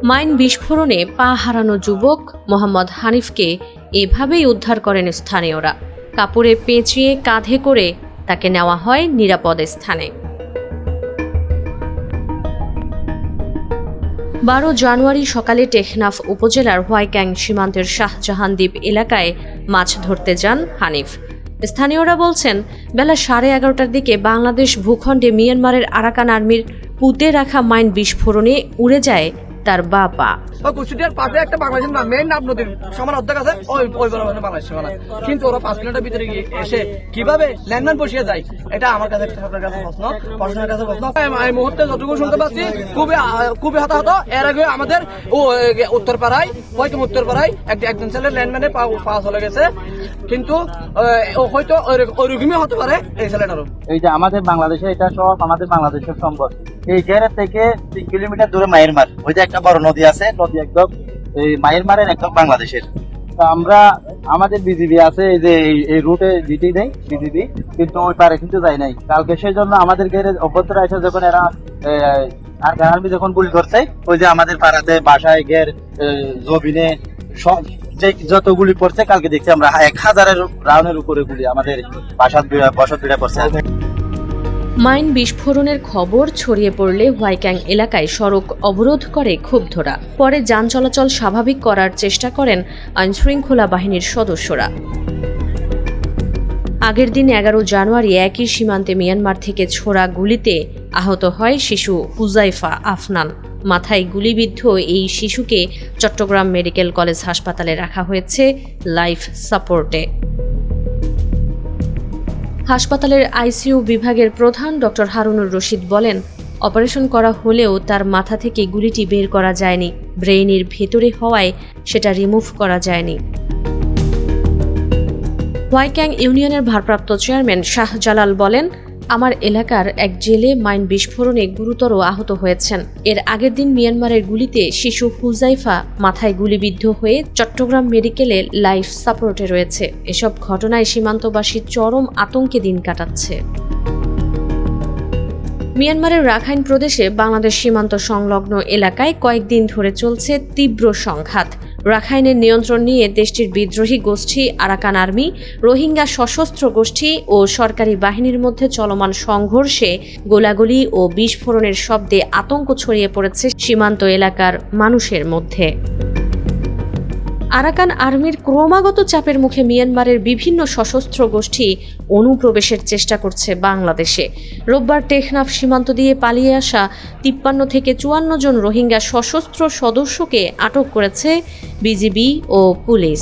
Mine বিস্ফোরণে পা হারানো যুবক মোহাম্মদ হানিফকে এভাবেই উদ্ধার করেন স্থানীয়রা। কাপড়ে পেঁচিয়ে কাঁধে করে তাকে নেওয়া হয় নিরাপদ স্থানে। 12 জানুয়ারি সকালে টেকনাফ উপজেলার হোয়াইক্যাং সীমান্তের শাহজাহানদ্বীপ এলাকায় মাছ ধরতে যান হানিফ। স্থানীয়রা বলছেন, বেলা 11:30টার দিকে বাংলাদেশ ভূখণ্ডে মিয়ানমারের আরাকান আর্মির পুঁতে রাখা মাইন বিস্ফোরণে উড়ে যায় তার বা পা। কুষ্টিয়ার পাশে একটা বাংলাদেশের মেইন নাম নদীর সমান অর্ধেক আছে, ওই বাংলাদেশ সীমানা। কিন্তু ওরা 5 কিলোমিটার ভিতরে গিয়ে এসে কিভাবে ল্যান্ডম্যান বসিয়ে যায়, এটা আমার কাছে আপনার কাছে প্রশ্ন, প্রশাসনের কাছে প্রশ্ন। এই মুহূর্তে যতটুকু শুনতে পাচ্ছি খুবই হতাহত। এর আগে আমাদের উত্তরপাড়ায় একজন ছেলে ল্যান্ডম্যানে পা চলে গেছে, কিন্তু হয়তো ওইরকমই হতে পারে এই ছেলেটারও। এই যে আমাদের বাংলাদেশে, এটা সব আমাদের বাংলাদেশের সম্পদ। এই ঘেরের থেকে 3 কিলোমিটার দূরে মায়েরমার, ওই যে একটা বড় নদী আছে, নদী একদম এই মায়েরমারের একদম বাংলাদেশের। তো আমরা আমাদের বিজিবি আছে, এই যে এই রুটে ডিটি নেই বিজিবি, কিন্তু ওই পারে কিন্তু যাই নাই কালকে। সেই জন্য আমাদের ঘেরে অভ্যন্তরে এসে যখন এরা আর্মি যখন গুলি করছে, ওই যে আমাদের পাড়াতে বাসায় ঘের জবিনে সব যত গুলি পড়ছে, কালকে দেখছি আমরা 1000 রাউন্ডের উপরে গুলি আমাদের বসত বিড়া পড়ছে। মাইন বিস্ফোরণের খবর ছড়িয়ে পড়লে হোয়াইক্যাং এলাকায় সড়ক অবরোধ করে ক্ষুব্ধরা। পরে যান চলাচল স্বাভাবিক করার চেষ্টা করেন আইনশৃঙ্খলা বাহিনীর সদস্যরা। আগের দিন 11 জানুয়ারি একই সীমান্তে মিয়ানমার থেকে ছোড়া গুলিতে আহত হয় শিশু হুজাইফা আফনান। মাথায় গুলিবিদ্ধ এই শিশুকে চট্টগ্রাম মেডিকেল কলেজ হাসপাতালে রাখা হয়েছে লাইফ সাপোর্টে। হাসপাতালের আইসিইউ বিভাগের প্রধান ডক্টর হারুনুর রশিদ বলেন, অপারেশন করা হলেও তার মাথা থেকে গুলিটি বের করা যায়নি। ব্রেইনের ভেতরে হওয়ায় সেটা রিমুভ করা যায়নি। হোয়াইক্যাং ইউনিয়নের ভারপ্রাপ্ত চেয়ারম্যান শাহজালাল বলেন, আমার এলাকার এক জেলে মাইন বিস্ফোরণে গুরুতর আহত হয়েছেন। এর আগের দিন মিয়ানমারের গুলিতে শিশু হুজাইফা মাথায় গুলিবিদ্ধ হয়ে চট্টগ্রাম মেডিকেলে লাইফ সাপোর্টে রয়েছে। এসব ঘটনায় সীমান্তবাসী চরম আতঙ্কে দিন কাটাচ্ছে। মিয়ানমারের রাখাইন প্রদেশে বাংলাদেশ সীমান্ত সংলগ্ন এলাকায় কয়েকদিন ধরে চলছে তীব্র সংঘাত। রাখাইনের নিয়ন্ত্রণ নিয়ে দেশটির বিদ্রোহী গোষ্ঠী আরাকান আর্মি, রোহিঙ্গা সশস্ত্র গোষ্ঠী ও সরকারি বাহিনীর মধ্যে চলমান সংঘর্ষে গোলাগুলি ও বিস্ফোরণের শব্দে আতঙ্ক ছড়িয়ে পড়েছে সীমান্ত এলাকার মানুষের মধ্যে। আরাকান আর্মির ক্রমাগত চাপের মুখে মিয়ানমারের বিভিন্ন সশস্ত্র গোষ্ঠী অনুপ্রবেশের চেষ্টা করছে বাংলাদেশে। রোববার টেকনাফ সীমান্ত দিয়ে পালিয়ে আসা 53 থেকে 54 জন রোহিঙ্গা সশস্ত্র সদস্যকে আটক করেছে বিজিবি ও পুলিশ।